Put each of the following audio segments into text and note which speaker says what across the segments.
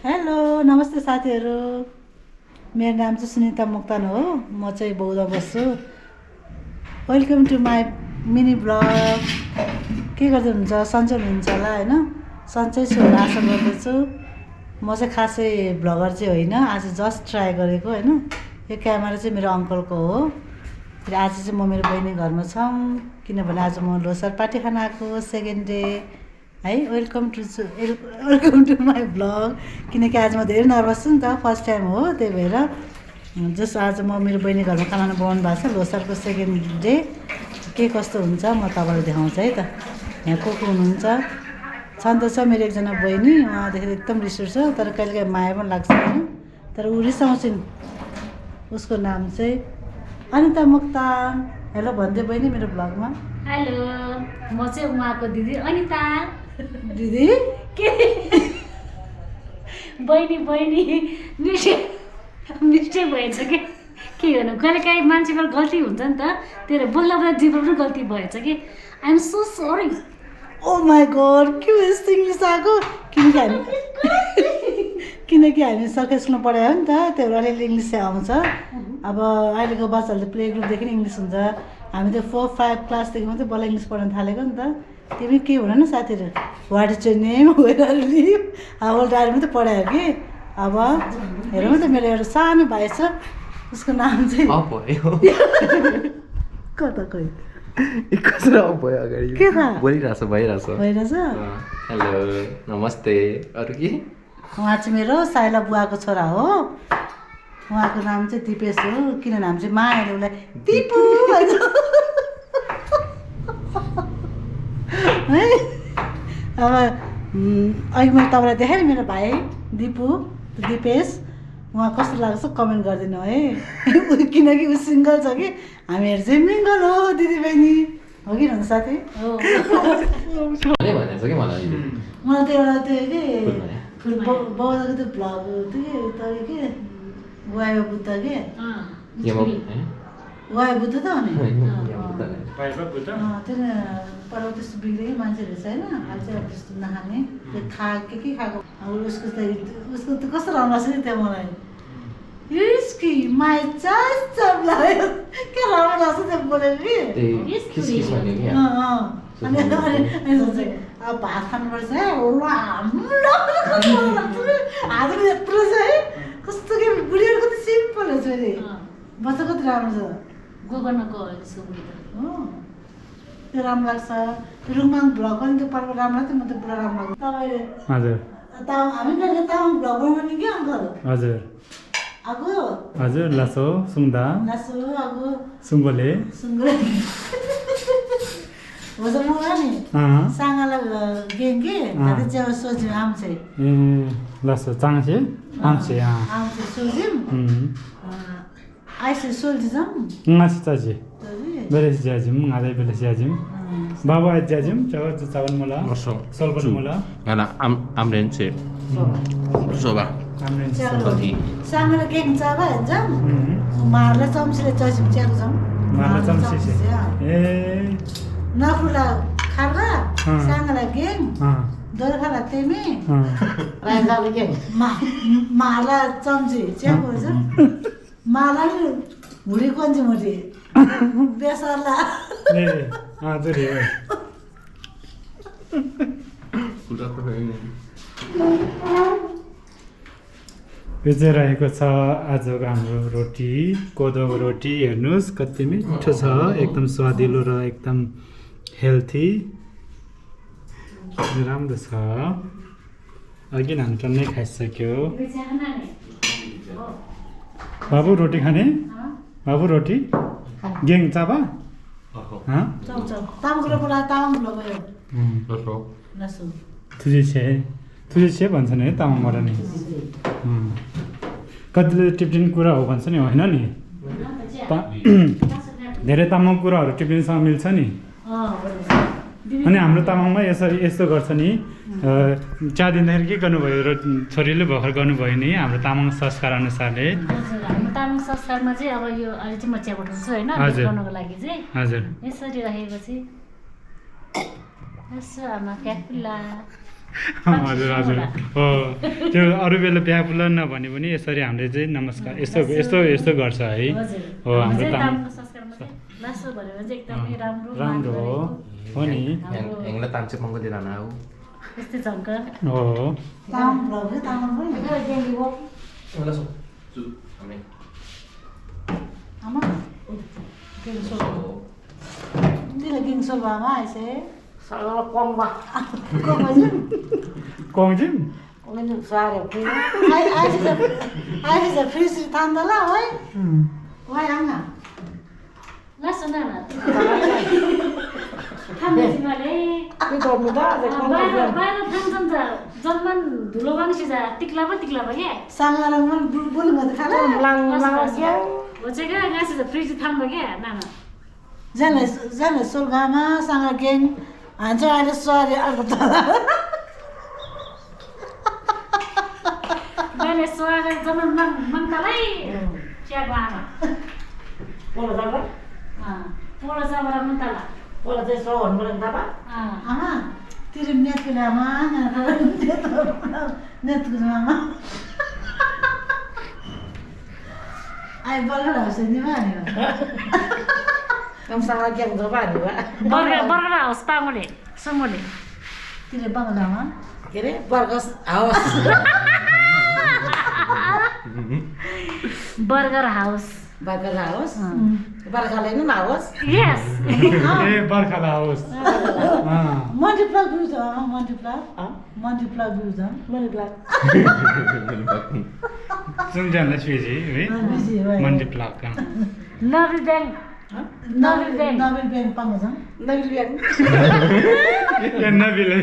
Speaker 1: Hello नमस्ते साथीहरू मेरो नाम चाहिँ सुनिता मोक्तान हो म चाहिँ बौद्धमा बस्छु welcome to my mini blog के गर्दै हुनुहुन्छ सन्चै हुनुहुन्छ होला हैन सन्चै छु आशा गर्दछु म चाहिँ खासै ब्लगर चाहिँ होइन आज जस्ट ट्राई गरेको हैन यो क्यामेरा चाहिँ मेरो अङ्कलको हो र आज चाहिँ म मेरो बहिनी घरमा छौँ किनभने आज म लोसार पार्टी खान आएको सेकेन्ड डे है वेलकम टु माई ब्लग किनकि आज म धेरै नर्भस छु नि त फर्स्ट टाइम हो त्यही भएर जस आज म मेरो बहिनी घरमा खाना बनाउनु भएको छ लोसारको सेकेन्ड डे के कस्तो हुन्छ म तपाईँलाई देखाउँछु है त यहाँ को हुनुहुन्छ छन् त छ मेरो एकजना बहिनी उहाँदेखि एकदम रिस उठ्छ तर कहिलेकाहीँ माया पनि लाग्छ होइन तर ऊ रिसाउँछिन् उसको नाम चाहिँ अनिता मोक्तान हेलो भन्दै बहिनी मेरो ब्लगमा
Speaker 2: हेलो म चाहिँ उहाँको दिदी अनिता
Speaker 1: दिदी
Speaker 2: के बहिनी मिस्टेक भएछ के गर्नु कहिलेकाहीँ मान्छेबाट गल्ती हुन्छ नि त त्यही बोल्दा बोल्दा जीवन पनि गल्ती भएछ कि I'm so sorry
Speaker 1: oh my god के यस्तो इङ्ग्लिस आएको किनकि हामी सरकारी स्कुलमा पढायो नि त त्यो भएर अलिअलि इङ्ग्लिस चाहिँ आउँछ अब अहिलेको बच्चाहरूले प्ले ग्रुपदेखि इङ्ग्लिस हुन्छ हामी त 4-5 क्लासदेखि मात्रै बल्ल इङ्ग्लिस पढ्न थालेको नि त तिमी के हुन न साथीहरू what is your name where live अब डायरी मात्रै पढायो कि अब हेरौँ त मेरो एउटा सानो भाइ छ उसको नाम चाहिँ कता खोइ
Speaker 3: कसरी भयो अगाडि
Speaker 1: के थाहा
Speaker 3: भइरहेछ
Speaker 1: भइरहेछ
Speaker 3: हेलो नमस्ते अरू के
Speaker 1: उहाँ चाहिँ मेरो साइला बुवाको छोरा हो उहाँको नाम चाहिँ दिपेश हो किन नाम चाहिँ मायाले उसलाई दिपु भन्छ है अब अघि मैले तपाईँलाई देखाएँ नि मेरो भाइ दिपु दिपेश उहाँ कस्तो लाग्छ कमेन्ट गरिदिनु है किनकि ऊ सिङ्गल छ कि हामीहरू चाहिँ मिङ्गल हो दिदी बहिनी हो कि भन्नु साथी मलाई त एउटा त्यो के बौद्धको त्यो भ्लग त्यो के वायो बुद्ध के वायो बुद्ध त हो नि त्यो पहिला त्यस्तो बिग्रेकै मान्छे रहेछ होइन अहिले चाहिँ अब त्यस्तो नखाने त्यो के खाएको अब उसको त कस्तो राम्रो लाग्छ नि त्यहाँ मलाई यसकी माई चाप लाग्यो के राम्रो लाग्छ त्यो बोलेको कि अनि अब भात खानुपर्छ है हातले यत्रो छ है कस्तो के बुढीहरूको त सिम्पल हो छोरी बच्चा कति राम्रो छ
Speaker 2: गोकर्णको हो
Speaker 1: त्यो राम्रो लाग्छ रुङमाङ भ्लग पनि त्यो पर्व राम्रो लाग्छ म त पुरा राम्रो लाग्छ तपाईँले
Speaker 4: हजुर
Speaker 1: हामी कहिले तामाङ भ्लग बनाउने कि अङ्कल
Speaker 4: हजुर
Speaker 1: आगो
Speaker 4: हजुर लासो सुङ्दा
Speaker 1: लासो आगो
Speaker 4: सुङ्गोले
Speaker 1: हो त म नि साङ्गालाई गेङ के दादा च्याउ सोझ्यौँ आम्छे
Speaker 4: ए लासो चाङसे आम्से
Speaker 1: आम्छे सोझ्यौँ आइसे सोल्छौँ
Speaker 4: ngaci taji beres jajim ngadai beres jajim baba jajim cawan mula solban mula
Speaker 3: ngana amren ce soba
Speaker 4: amren
Speaker 1: साङ्गालाई गेङ चाबा हेर्छौँ मारलाई चम्चीले चम्ची च्याएको छौँ
Speaker 4: marla chamsi se ए
Speaker 1: नखुला खाल्दा साङ्गालाई गेङ दोर्खालाई तेमी राइजाले गेङ माला चम्ची च्याएको हुन्छ माला नि भुडी कन्ची मोटी बेसरला
Speaker 4: ए हजुर हे यो चाहिँ रहेको छ आजको हाम्रो रोटी कोदोको रोटी हेर्नुहोस् कति मिठो छ एकदम स्वादिलो र एकदम हेल्थी राम्रो छ अघि हामी टन्नै खाइसक्यो बाबु रोटी खाने बाबु रोटी गेङ चाबा
Speaker 1: तामाङको बोला तामाङ भयो लसु
Speaker 4: तुझे छे भन्छ नि है तामाङबाट नि कतिले टिप्टिन कुरा हो भन्छ नि होइन नि धेरै तामाङ कुराहरू टिप्टिनसँग मिल्छ नि अनि हाम्रो तामाङमा यस्तो गर्छ नि चिया दिँदाखेरि के गर्नुभयो र छोरीले भर्खर गर्नुभयो नि हाम्रो तामाङ संस्कार अनुसारले
Speaker 2: हाम्रो तामाङ संस्कारमा चाहिँ अब यो अहिले चाहिँ म चिया पठाउँछु होइन गर्नको लागि चाहिँ
Speaker 4: हजुर
Speaker 2: यसरी राखेपछि यसो आमा क्याकुला
Speaker 4: हजुर हजुर हो त्यो अरू बेला बिहा बुला नभने पनि यसरी हामीले चाहिँ नमस्कार यस्तो यस्तो यस्तो गर्छ है हो हाम्रो
Speaker 2: तामाङको संस्कारमा चाहिँ लासो भनेर चाहिँ एकदमै राम्रो
Speaker 4: राम्रो हो नि
Speaker 3: ह्याङलाई ताम्चे पङ्गो दिएर आऊ
Speaker 2: यस्तै चङ्क
Speaker 4: हो
Speaker 1: तामाङ भ्लग तामाङ पनि आमा Ini lagi ngsul bama ese.
Speaker 5: Salah kong ba.
Speaker 1: Kok aja?
Speaker 4: कौजिम
Speaker 5: Ini sare pu.
Speaker 1: Ai se freeze tandala oi. Wai anga.
Speaker 2: लासो न थाम्ने तिमीले
Speaker 5: Itu muda ada kong ba.
Speaker 2: बाहिर थाम्छन् जन्मन धुलो बङ्सी जा टिक्ला पो क्या
Speaker 1: Sangaran man bulbul ngat khala.
Speaker 5: Lang lang ya.
Speaker 2: हो चाहिँ क्या गाँसी त फ्रिज थाम्छ क्या नाना
Speaker 1: Jana sul gama sanga geng. Anjo ale swari arko tala.
Speaker 2: मैले स्वागत जन्म मङ्गलै चियाको आमा
Speaker 5: Pola apa?
Speaker 2: पोलो चाबाट मन्तला
Speaker 5: Pola saya soal bulan apa?
Speaker 1: Ama, tirim net ke lama, net ke mama. Ai balar harus ni mana?
Speaker 5: Kamu sangat yang coba ni ba.
Speaker 2: Burger house पाङ्गोले सुमोले
Speaker 1: Tirim bang lama.
Speaker 5: Kira bargas awas.
Speaker 2: Burger house
Speaker 5: Bargas awas. Bargas lain ni awas.
Speaker 2: यस
Speaker 4: ए बर्खाला होस्
Speaker 1: Multiply views ah, multiply.
Speaker 5: Ah,
Speaker 1: Multiply views ah.
Speaker 5: mana belak?
Speaker 4: सुनजानलाई Sweezy है
Speaker 1: Busy right.
Speaker 4: मन्डी plug
Speaker 2: नबी bank
Speaker 1: Nabil bang pang jang.
Speaker 5: Nabil lihat.
Speaker 4: ए नबिले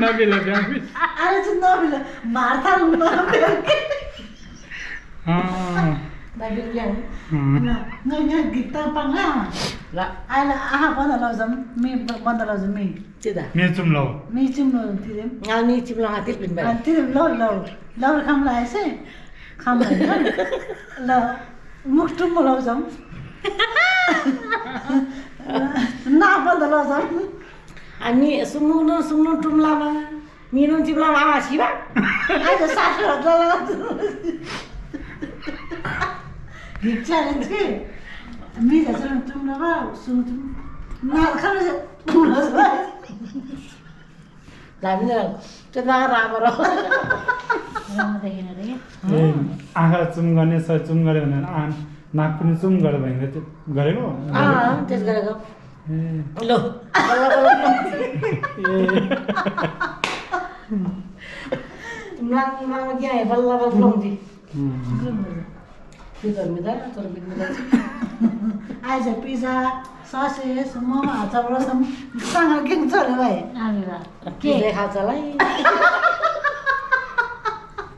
Speaker 4: नबिले bank
Speaker 1: Ada tu nabil. Martha nabil.
Speaker 5: Nabil lihat.
Speaker 1: Ngai kita pang lah.
Speaker 5: Lah,
Speaker 1: Ai aha pada lazam, mi pada lazam mi.
Speaker 5: tidak.
Speaker 4: मेचुम लौ
Speaker 1: Mi cum lo tirim.
Speaker 5: Ngani ciplang hati pin ba.
Speaker 1: Tirim lo kham la ase. Kham la kan. Lo muktum mo lazam. Na pada lazam.
Speaker 5: Ani sumnu tumlama. Minum ciplang awas sih ba.
Speaker 1: Ai da sa sa la. Challenge ke. Mi da tum la ba, tum. Na kham la tum la.
Speaker 5: Lah bener. Tenang ramah.
Speaker 2: देखेन रे
Speaker 4: ए आँखा चुम गर्ने चुम गऱ्यो भने नाक पनि चुम गऱ्यो भने त्यो गरेको
Speaker 5: Ah, tes gara-gara.
Speaker 4: ए
Speaker 5: Loh. Tumlang lagi ya, balla belum di. Pintar midar, tur midar.
Speaker 1: Ai da pizza, sausage, mama acha sam sanga geng chale bhai.
Speaker 2: आमेरा
Speaker 5: Ke खान्छ लाई.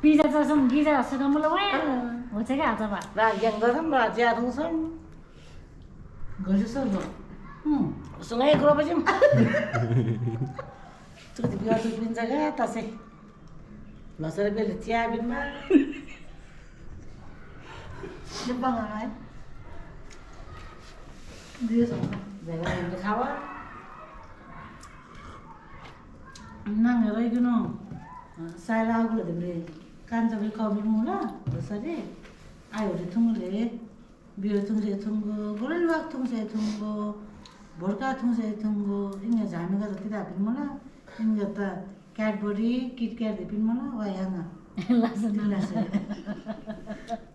Speaker 2: पिज्जा चाहिँ सम गिजा सुकामुलो वाया हो चाहिँ क्या आज बा
Speaker 5: Lah yang garam lah jarang sam.
Speaker 1: Gaju sardo.
Speaker 5: Sungai kro bajim. Tuh di biar tuh pinjaga atas eh. Losar beli cia bin mah.
Speaker 1: Jepang ai. Dia sama.
Speaker 5: Jangan yang dikhawa.
Speaker 1: Nang rai gino. Sai la gulu de bre. Kan jabe khabi mula. Sare. Ai ore thungle. Bio thungse thungo. Golel wak thungse thungo. Borka thungse thungo. Inga jami ga jati da bin mula. Inga ta Cadbury, Kit Kat de bin mula. Wayanga.
Speaker 2: Larsen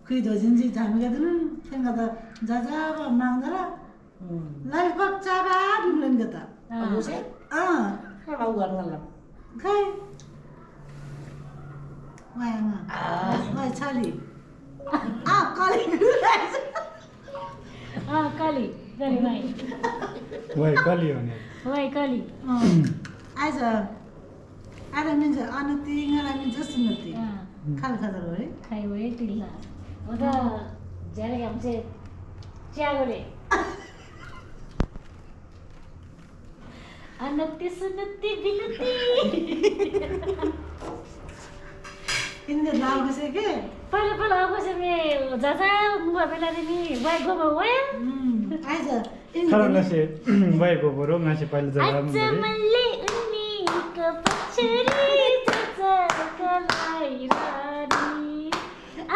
Speaker 1: Kui do jinji jami ga dulu. Tenga ta jaja ba mangara. Lai bak chaba dimlen gata.
Speaker 5: Aku sih,
Speaker 1: Ah.
Speaker 5: kalau gua ngalam.
Speaker 1: Kai. Wayanga. Wai chali. Kali.
Speaker 2: Kali Kali भाइ
Speaker 4: why कलि हो नि
Speaker 2: why काली
Speaker 1: आज मिन्छ अनति ngala मिन्छ सुनति खाल खादर हो रे
Speaker 2: खाइ वए टिल्ला हो त ज्यारे हमसे च्यागोले अनति सुनति बिनति
Speaker 1: इनले लाल बसे के
Speaker 2: पहिला पहिला अब से मे जाजा मुगा बेला रे नि वाइ गोमा वए
Speaker 1: आज
Speaker 4: खरंगासे वाइ गोबरो ngaसे पहिले जग्गा
Speaker 2: अझ मल्ले उनी पछाडि जाजरकोलाई रानी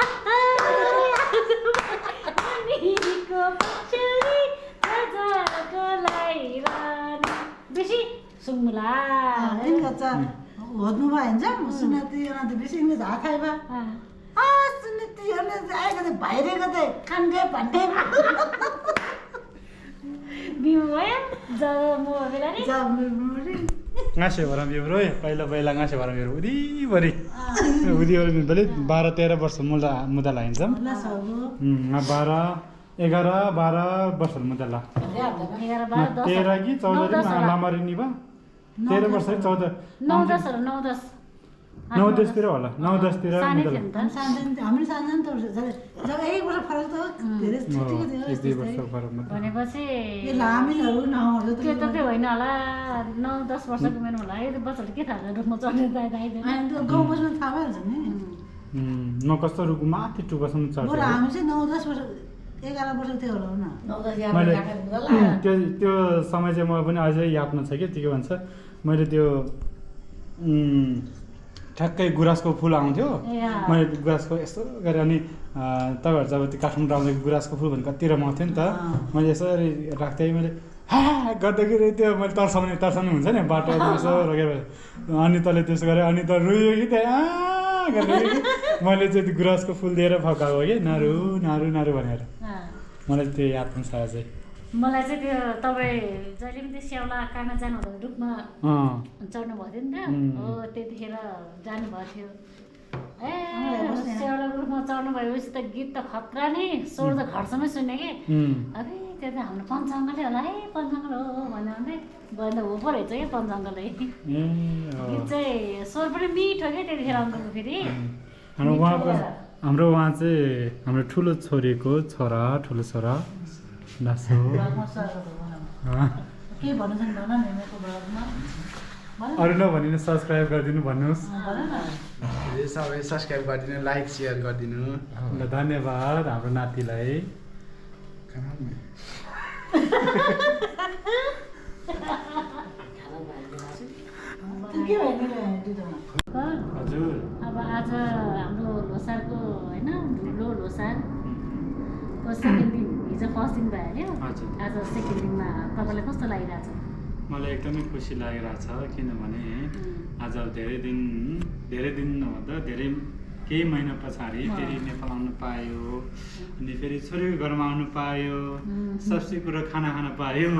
Speaker 2: आहा मनिको पछाडि जाजरकोलाई रानी बेसी सुङ्मुला
Speaker 1: होद्नु भयो भने सुनेती बेसी इङ्ग्लिस हात खाइबा सुनेती आएको त भाइरेको त खान्के भन्ने
Speaker 2: बिउ भयो जब म बेला नि
Speaker 4: घाँसे भरम बिउरो पहिला पहिला घाँसे भरम बिउरो उदिभरि उदिभरि भले 12-13 वर्ष मुदा लगाइन्छ 12-11-12 वर्ष मुदा ला 13 कि 14 लामारिनी भयो 13 वर्ष 14 9-10 तिर होला 9-10 तिर
Speaker 1: हामी सानो त जब 1 वर्ष फरक त धेरै छुट्टीको थियो
Speaker 4: 1-2 वर्ष फरक मात्र
Speaker 2: भनेपछि
Speaker 1: लामिनहरू नहुँहरू
Speaker 2: त्यो त त्यो होइन होला 9-10 वर्षको मेरो होला यो बच्चाले के थाहा छ रुखमा चढ्ने
Speaker 1: अनि गाउँ बस्नु थाहा भइहाल्छ नि
Speaker 4: न कस्तो रुख माथि टुपासम्म चढ्छ
Speaker 1: बरु हामी चाहिँ 9-10 वर्ष 11 वर्ष थियो होला न
Speaker 4: मैले त्यो समय चाहिँ मलाई पनि अझै यादमा छ कि के भन्छ मैले त्यो ठ्याक्कै गुराँसको फुल आउँथ्यो मैले गुराँसको यस्तो गरेँ अनि तपाईँहरू जब त्यो काठमाडौँ आउँदा गुराँसको फुल भने कति रमाउँथ्यो नि त मैले यसरी राख्थेँ मैले गर्दाखेरि त्यो मैले तर्साउने हुन्छ नि बाटो यसो रोकेर अनि तँले त्यसो गरेँ अनि त रुयो कि त्यहाँ गरेर मैले चाहिँ त्यो गुराँसको फुल दिएर फकाएको कि नारु नारु नारु भनेर मलाई त्यो याद पनि छ अझै
Speaker 2: मलाई चाहिँ त्यो तपाईँ जहिले पनि त्यो स्याउला काट्न जानुहुँदा रुखमा चढ्नु भएको थियो नि त हो त्यतिखेर जानुभएको थियो स्याउलाको रुखमा चढ्नु भएपछि त गीत त खतरा नि स्वर त घरसम्मै सुन्ने कि अरे त्यो त हाम्रो पञ्चाङ्गले होला है पञ्चाङ्गल हो भन्दै भन्दा हो पो रहेछ क्या पञ्चाङ्गलै गीत चाहिँ स्वर पनि मिठो क्या त्यतिखेर अङ्कलको फेरि
Speaker 4: हाम्रो उहाँ चाहिँ हाम्रो ठुलो छोरीको छोरा ठुलो छोरा दासो
Speaker 1: के भन्नु छ भन न मेरो ब्लगमा
Speaker 4: अरू नभनिनु सब्सक्राइब गरिदिनु भन्नुहोस्
Speaker 3: सबै सब्सक्राइब गरिदिनु लाइक सेयर गरिदिनु
Speaker 4: ल धन्यवाद हाम्रो नातिलाई
Speaker 1: के भन्नु
Speaker 4: हजुर
Speaker 2: अब आज हाम्रो लोसारको होइन ठुलो लोसारको सेकेन्ड दिन हिजो फर्स्ट दिन भइहाल्यो आज सेकेन्ड दिनमा तपाईँलाई कस्तो लागिरहेछ
Speaker 4: मलाई एकदमै खुसी लागिरहेछ किनभने आज धेरै दिन नभन्दा धेरै केही महिना पछाडि फेरि नेपाल आउनु पायो अनि फेरि छोरीको घरमा आउनु पायो सबै कुरो खाना खान पायो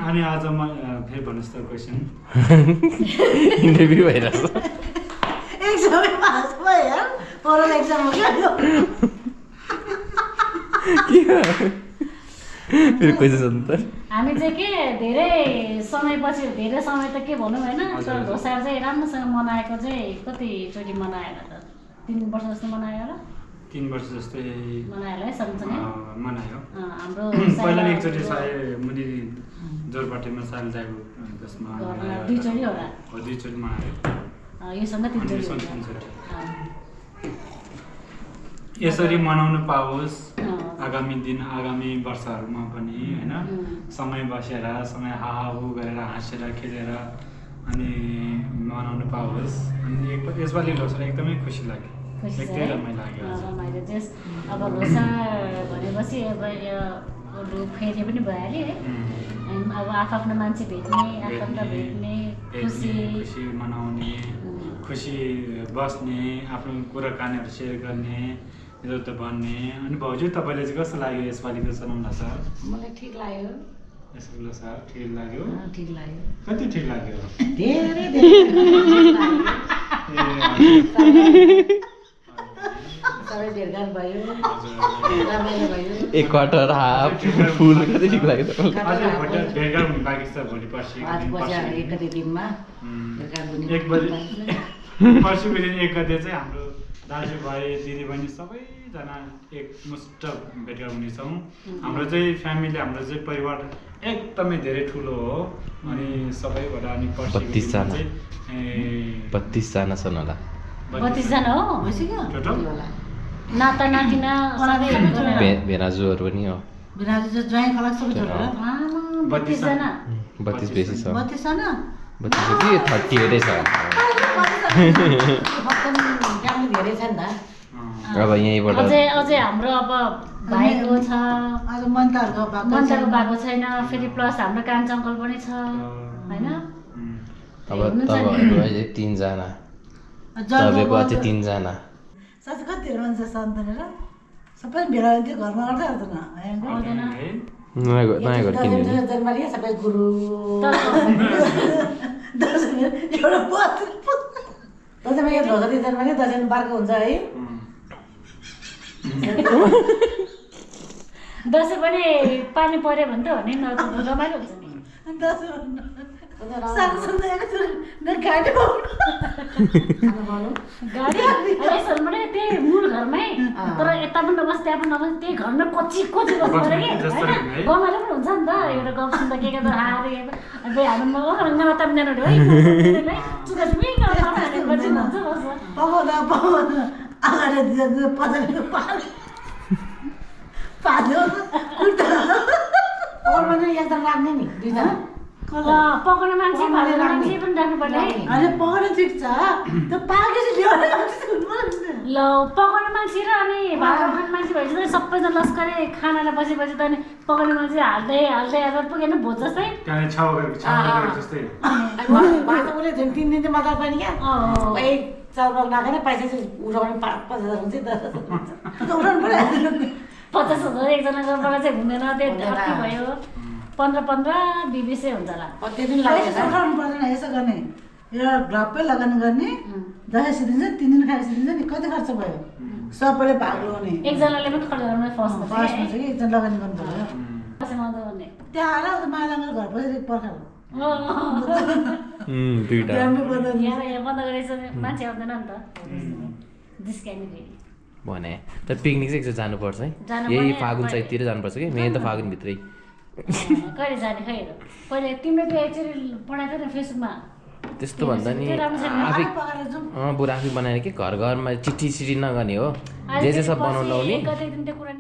Speaker 4: अनि आज म फेरि भन्नुहोस् त क्वेसन
Speaker 3: इन्टरभ्यू भइरहेछ
Speaker 1: एक्जामै पास भयो ओरल एक्जाम हो क्या
Speaker 3: फेरि क्वेसन त
Speaker 2: हामी चाहिँ के धेरै समयपछि धेरै समय त के भनौँ होइन तर लोसार चाहिँ राम्रोसँग मनाएको चाहिँ कतिचोटि मनाएर त 3 वर्ष जस्तो मनायो होला
Speaker 4: 3 वर्ष जस्तै
Speaker 2: मनायो होला है सँगसँगै
Speaker 4: मनायो
Speaker 2: हाम्रो
Speaker 4: पहिला एकचोटि मुनि जोरपाटीमा साल जाएको त्यसमा
Speaker 2: दुईचोटि होला
Speaker 4: हो 2 चोटि मनायो
Speaker 2: योसँग 3 चोटि
Speaker 4: यसरी मनाउनु पाओस् आगामी वर्षहरूमा पनि होइन समय बसेर समय हाहाहु गरेर हाँसेर खेलेर अनि मनाउनु पाओस् अनि यसपालि लोसार एकदमै खुसी लाग्यो एकदमै रमाइलो लाग्यो
Speaker 2: रमाइलो चाहिँ अब लोसार भनेपछि अब यो फेरि पनि भइहाल्यो है अब आफ्नो मान्छे भेट्ने आफन्त भेट्ने खुसी
Speaker 4: मनाउने खुसी बस्ने आफ्नो कुराकानीहरू सेयर गर्ने त भन्ने अनि भाउजू तपाईँले चाहिँ कस्तो लाग्यो यसपालिको सनमला सर
Speaker 5: मलाई ठिक लाग्यो
Speaker 4: यसपालि सर ठिक लाग्यो
Speaker 5: ठिक लाग्यो
Speaker 4: कति ठिक लाग्यो
Speaker 5: धेरै सबै भेटघाट भयो रमाइलो भयो
Speaker 3: 1 क्वार्टर हाफ फुल कति ठिक लाग्यो
Speaker 4: भेटघाट हुनु बाँकी छ भोलि पर्सि
Speaker 5: एक दिनमा
Speaker 4: एक बजे पर्सिको दिन 1 गते चाहिँ हाम्रो दाजुभाइ दिदीबहिनी सबैजना एकमुष्ट भेटघाट हुनेछौँ हाम्रो चाहिँ फ्यामिली हाम्रो चाहिँ परिवार एकदमै धेरै ठुलो हो अनि सबैबाट अनि
Speaker 3: 32 जना छन् होला
Speaker 2: 32 जना हो
Speaker 4: टोटल
Speaker 2: नाता नातिना
Speaker 3: भेनाजुहरू पनि हो
Speaker 1: बिराजी जो ज्वाइन खलक सबै छोडेर
Speaker 2: 32 जना
Speaker 6: 32 बेसी छ
Speaker 1: 32 छैन
Speaker 6: 32 छ कि 38 छ
Speaker 5: खत्तम जानु धेरै छ नि त
Speaker 6: अब यहीँबाट
Speaker 2: अझै हाम्रो अब भाइको छ
Speaker 1: आज मन्ताहरूको
Speaker 2: मन्ताको भएको छैन फेरि प्लस हाम्रो कान्छा अङ्कल पनि छ होइन
Speaker 6: अब तपाईँहरू अहिले 3 जना तपाईँको अझै 3 जना
Speaker 1: साथी कति मान्छे सन्तान र सबै भेला हुन्थ्यो घरमा गर्दै
Speaker 2: आउँदैन
Speaker 6: नयाँ घर किन्यो
Speaker 5: जन्मले सबै गुरु
Speaker 1: एउटा पत्र
Speaker 5: दसैँमा यो ढोका जन्मले दसैँ बार्को हुन्छ है
Speaker 2: दसैँ पनि पानी पर्यो भने त हो नि रमाइलो हुन्छ नि
Speaker 1: गाडी
Speaker 2: गाडी यसो भने त्यही मूल घरमै तर यता पनि नबस् त्यहाँ पनि नबस् त्यही घरमै कोची कोची बस्नु पऱ्यो कि होइन गमाइलो पनि हुन्छ नि त एउटा गफ सुन्दा के त हारे हाम्रो नता पनि जानु है चुका चुकै हुन्छ बस्छ
Speaker 1: पकाउँदा अगाडि पचाएको पाल्यो
Speaker 5: पकाउनु एकदम लाग्ने नि दुईजना
Speaker 2: पकाउने मान्छे भाले मान्छे पनि राख्नुपर्ने
Speaker 1: अहिले पकाउन ठिक छ त्यो पाकेपछि ल्याउने
Speaker 2: ल पकाउने मान्छे र अनि भात खाने मान्छे भएपछि त सबैजना लस्करे खानालाई बसेपछि त अनि पकाउने मान्छे हाल्दै हाल्दै अब पुगेन भोज जस्तै
Speaker 5: उसले झन् 3 दिन चाहिँ मजा पनि क्या चालबाल नखाने पैसा चाहिँ उठाउने 5,000 हुन्छ नि त
Speaker 1: उठाउनु पऱ्यो
Speaker 2: 50,000 एकजनाकोबाट चाहिँ हुँदैन त्यो अति भयो 15-15 20 हुन्छ होला
Speaker 5: त्यति पनि लाग्छ
Speaker 1: उठाउनु पर्दैन यसो गर्ने एउटा ढप्पै लगानी गर्ने दसैँ सिद्धिन्छ 3 दिन खाएर सिद्धिन्छ नि कति खर्च भयो सबैले भाग लगाउने
Speaker 2: एकजनाले पनि खर्च गर्नु फर्स्टमा
Speaker 1: फर्स्टमा चाहिँ कि एकजना लगानी गर्नु पर्यो
Speaker 2: गर्ने
Speaker 1: त्यहाँ आएर मालाङ्गल घर पछि पर्खाल
Speaker 6: दुईटा
Speaker 2: यहाँ बन्द गरेछ मान्छे आउँदैन नि त जिस्काने फेरि
Speaker 6: भने तर पिकनिक चाहिँ एकचोटि जानुपर्छ है यही फागुन चैततिर जानुपर्छ कि मेन त फागुनभित्रै
Speaker 2: कहिले जाने खै पहिले तिम्रो त्यो एकचोटि पढाएको थियो नि फेसबुकमा
Speaker 6: त्यस्तो भन्दा नि आफै बरु आफै बनाएर कि घर घरमा चिठी सिठी नगर्ने हो जे सब बनाउनु लाउने
Speaker 2: कतै दिन त्यो कुरा